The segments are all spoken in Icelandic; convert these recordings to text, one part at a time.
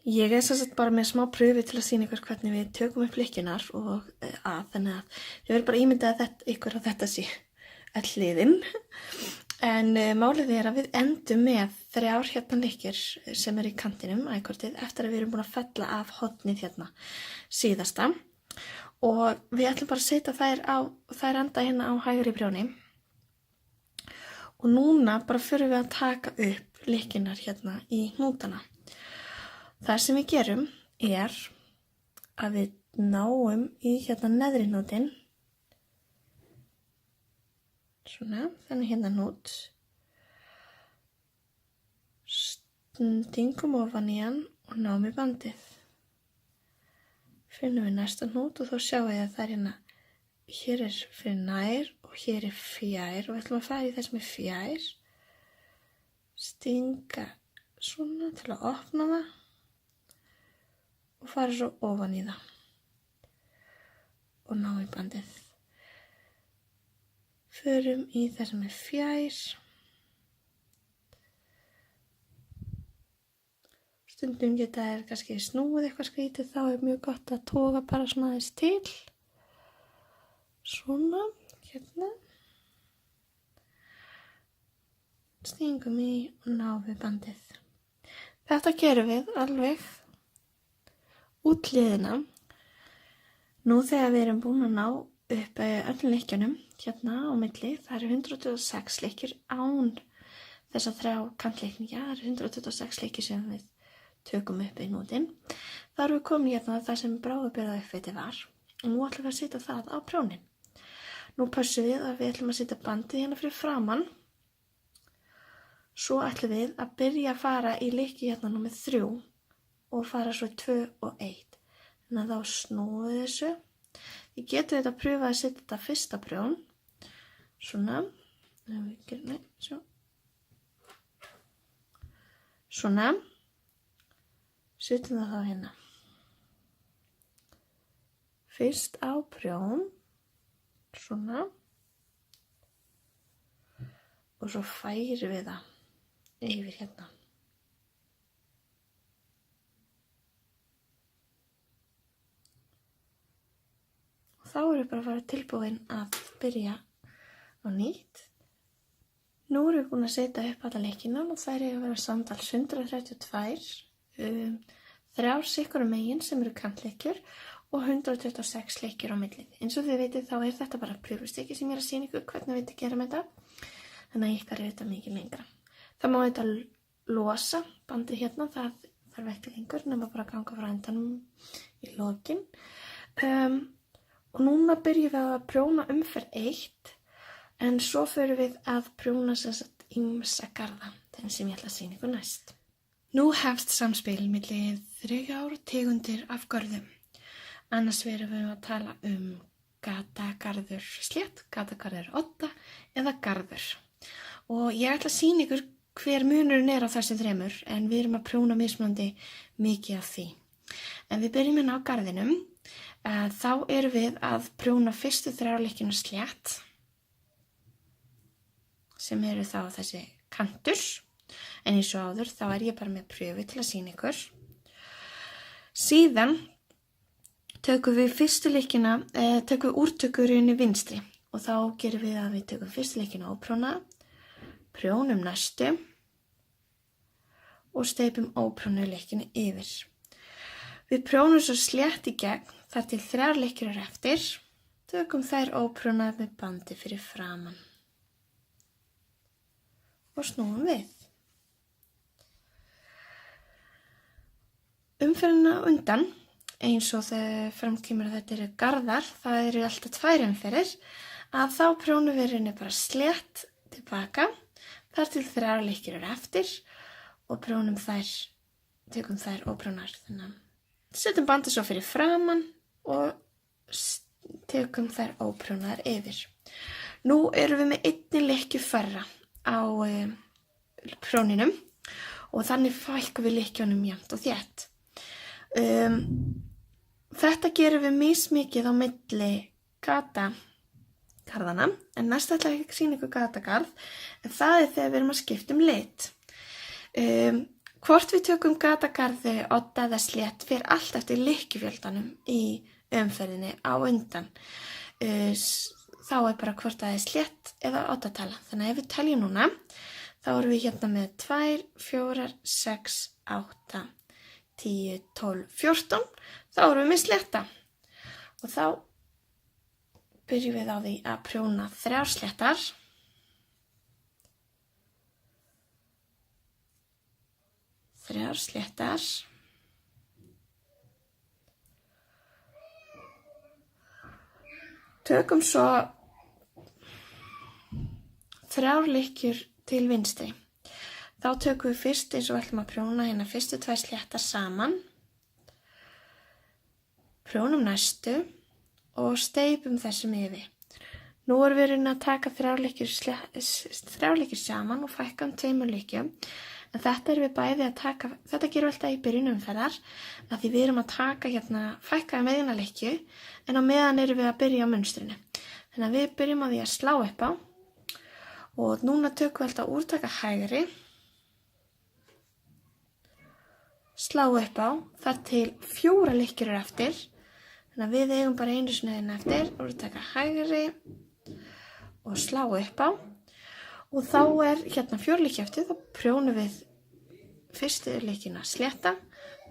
Ég sem sagt bara með smá pröfu til að sýna ykkur hvernig við tökum upp lykkjurnar og þannig að þið verður bara ímyndað ykkur að þetta sé öll hliðin. En málið er að við endum með 3 hérna lykkjur sem eru í kantinum ækortið eftir að við erum búin að fella af hornið hérna síðasta. Og við ætlum bara að setja þær enda hérna á hægri prjóni. Og núna bara förum við að taka upp lykkjurnar hérna í hnútana. Það sem við gerum er að við náum í hérna neðri hnútinn, svona, þannig hérna hnút, stingum ofan í hann og náum í bandið. Finnum við næsta hnút og þá sjáum við að það er hérna, hér er fyrir nær og hér er fjær og við ætlum að fara í það sem er fjær, stinga svona til að opna það. Og fara svo ofan í það og ná í bandið. Förum í það sem er fjær. Stundum geta þær kannski snúið eitthvað skrítið, þá er mjög gott að toga bara svona aðeins til. Svona, hérna. Stingum í og ná við bandið. Þetta gerum við alveg út hliðina. Nú þegar við erum búin að ná upp öllum lykkjunum hérna á milli, það eru 126 lykkjur án þessa 3 kantlykkninga, það eru 126 lykkjur sem við tökum upp í hnútinn. Þá erum við komin hérna það sem bráðabirgðauppviti var og nú ætlum við að setja það á prjónin. Nú pössum við að við ætlum að setja bandið hérna fyrir framann. Svo ætlum við að byrja að fara í lykkju hérna númer 3 og fara svo 2 og 1. Þannig að þá snúum við þessu. Þið getur þetta að pröfa að setja þetta fyrsta prjón. Svona. Svona. Setjum það þá hérna. Fyrst á prjón. Svona. Og svo færum við það yfir hérna. Þá erum við bara að fara tilbúin að byrja á nýtt. Nú erum við búin að setja upp alla lykkjurnar og þær eiga að vera samtals 132, 3 sikkur megin sem eru kantlykkjur og 126 lykkjur á millið. Eins og þið vitið þá er þetta bara pröfustykki sem ég er að sýna ykkur hvernig við gerum þetta. Þannig að ykkar er þetta mikið lengra. Það má þetta losa bandið hérna, það þarf ekki lengur nema bara að ganga frá endanum í lokin. Og núna byrjum við að prjóna umferð 1 en svo förum við að prjóna ýmsa garða, þenn sem ég ætla að sýna ykkur næst. Nú hefst samspil milli 3 tegundir af görðum. Annars verum við að tala gatagarður slétt, gatagarður odda eða garður. Og ég ætla að sýna ykkur hver munurinn er á þessum 3 en við erum að prjóna mismunandi mikið af því. En við byrjum hérna á garðinum. Þá erum við að prjóna fyrstu 3 lykkjuna slétt sem eru þá þessi kantur en eins og áður þá er ég bara með pröfu til að sýna ykkur. Síðan tökum við fyrstu lykkjuna, tökum við úrtökurinn í vinstri og þá gerum við að við tökum fyrstu lykkjuna óprjóna, prjónum næstu og steypum óprjónu lykkjunni yfir. Við prjónum svo slétt í gegn þar til 3 lykkjur eru eftir. Tökum þær óprjónaðar með bandi fyrir framann. Og snúum við. Umferðina undan, eins og þegar framkemur að þetta eru garðar, það eru alltaf 2 umferðir, að þá prjónum við henni bara slétt tilbaka, þar til 3 lykkjur eru eftir og prjónum þær, tökum þær óprjónar. Þannig að setjum bandið svo fyrir framann og tökum þær óprjónar yfir. Nú erum við með 1 lykkju færra á prjóninum og þannig fækkum við lykkjunum jafnt og þétt. Þetta gerum við mismikið á milli gatagarðana, en næst ætla ég ekki að sýna ykkur gatagarð, en það er þegar við erum að skipta lit. Hvort við tökum gatagarði, odda eða slétt fyrir allt eftir lykkjufjöldanum í umferðinni á undan. Þá bara hvort það slétt eða oddatala. Þannig að ef við teljum núna, þá erum við hérna með 2, 4, 6, 8, 10, 12, 14. Þá erum við með slétta. Og þá byrjum við á því að prjóna 3 sléttar. Tökum svo 3 lykkjur til vinstri. Þá tökum við fyrst eins og við ætlum að prjóna hérna fyrstu 2 sléttar saman. Prjónum næstu og steypum þessum yfir. Nú erum við að taka 3 lykkjur saman og fækka 2 lykkjum. En þetta erum við bæði að taka, þetta gerum við alltaf í byrjun umferðar, af því við erum að taka hérna fækkaða með eina lykkju, en á meðan erum við að byrja á munstrinu. Þannig að við byrjum á því að slá upp á og núna tökum við alltaf úrtaka hægri, slá upp á, þar til 4 lykkjur eru eftir, þannig að við eigum bara einu sinni eftir, úrtaka hægri og slá upp á. Og þá hérna 4 lykkjur eftir, þá prjónum við fyrstu lykkjuna slétta,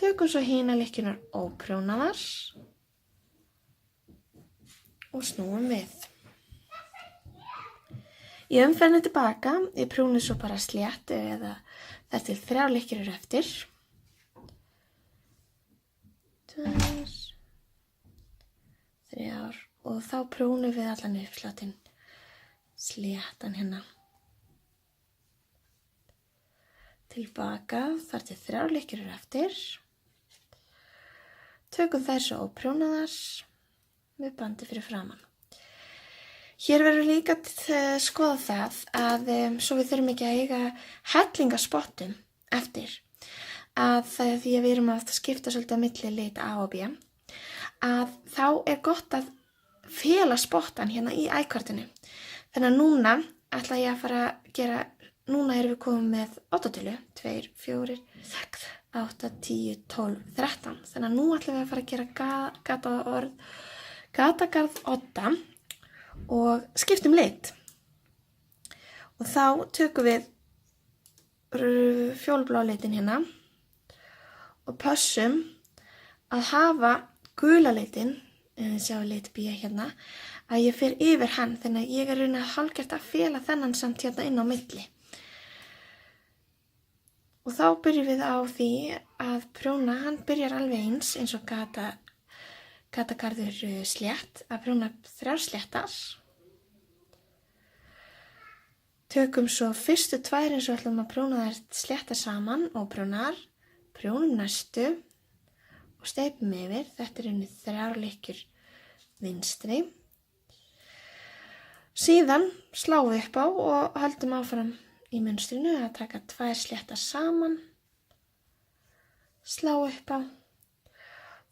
tökum svo hina lykkjunar óprjónaðar og snúum við. Í umferðinni tilbaka, ég prjóni svo bara slétt eða þar til 3 lykkjur eru eftir. 2, 3 og þá prjónum við allan uppsláttinn sléttan hérna. Tilbaka þar til 3 lykkjur eru eftir. Tökum þær svo óprjónaðar með bandi fyrir framan. Hér verður líka að skoða það að svo við þurfum ekki að eiga hellingaspottum eftir. Að því að við erum að skipta svolítið á milli lit A og B. Að þá gott að fela spottan hérna í ækvartinu. Þannig að núna ætla ég að fara að gera. Núna erum við komið með 8-tölu, 2, 4, 6, 8, 10, 12, 13. Þannig að nú ætlum við að fara að gera gatagarð odda og skiptum lit. Og þá tökum við fjólblá litin hérna og pössum að hafa gula litin, sjá lit B hérna, að ég fer yfir hann. Þannig að ég raunin að hálfgert að fela þennan samt hérna inn á milli. Og þá byrjum við á því að prjóna, hann byrjar alveg eins og gatagarður slétt, að prjóna 3 sléttar. Tökum svo fyrstu 2 eins og ætlum að prjóna þær sléttar saman og prjónum næstu og steypum yfir. Þetta er 3 lykkjur vinstri. Síðan sláum við upp á og höldum áfram í munstrinu að taka 2 sléttar saman, slá upp á,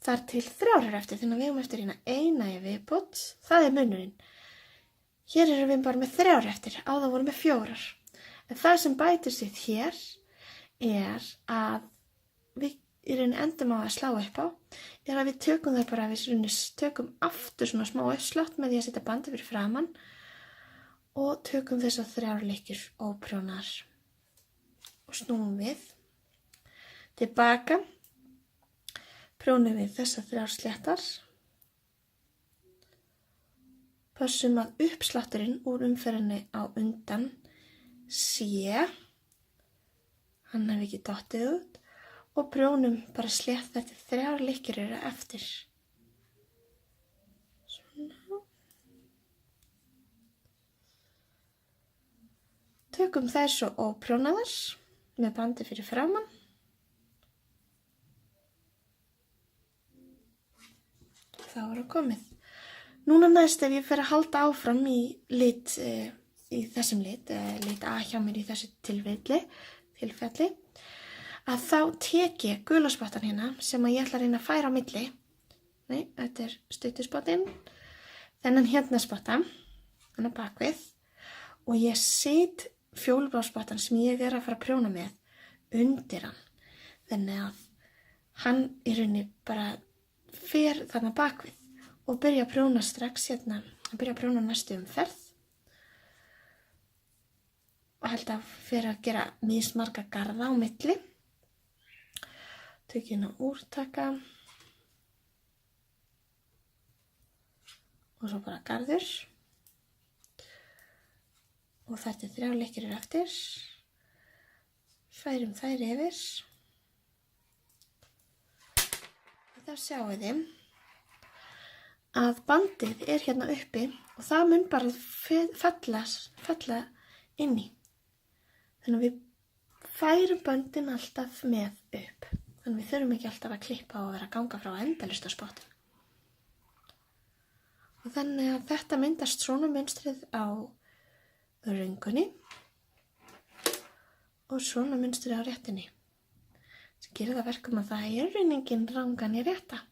þar til 3 eru eftir, þannig að við erum eftir hérna eina í viðbót, það er munurinn. Hér erum við bara með 3 eftir, áður vorum við 4. En það sem bætist við hér að við í rauninni endum á að slá upp á, að við tökum þau bara, við tökum aftur svona smá uppslátt með því að setja bandi fyrir framan, og tökum þessar 3 lykkjur óprjónar og snúum við. Tilbaka prjónum við þessar 3 sléttar. Pössum að uppslátturinn úr umferðinni á undan hann hefur ekki dottið út og prjónum bara slétt þar til 3 lykkjur eru eftir. Tökum þær svo óprjónaðar með bandi fyrir framan. Þá er það komið. Núna næst ef ég fer að halda áfram í þessum lit A hjá mér í þessu tilfelli, að þá tek ég gulaspottan hérna sem að ég ætla að reyna að færa á milli. Nei, þetta er stuttuspottin. Þennan hérna spotta, hann er bakvið og ég set fjólblá spottan sem ég að fara að prjóna með undir hann. Þannig að hann í rauninni bara fer þarna bakvið og byrja að prjóna strax hérna, byrja að prjóna næstu umferð og held að fyrir að gera mismarga garða á milli. Tök hérna úrtaka og svo bara garður og þar til 3 lykkjur eru eftir. Færum þær yfir og þá sjáum þið að bandið er hérna uppi og það mun bara fella inn í. Þannig að við færum böndin alltaf með upp. Þannig að við þurfum ekki alltaf að klippa og vera að ganga frá endalaust á spottum. Og þannig að þetta myndast svona mynstrið á röngunni og svona mynstrið á réttinni. Sem gerir það verkum að það er engin rangan í rétta.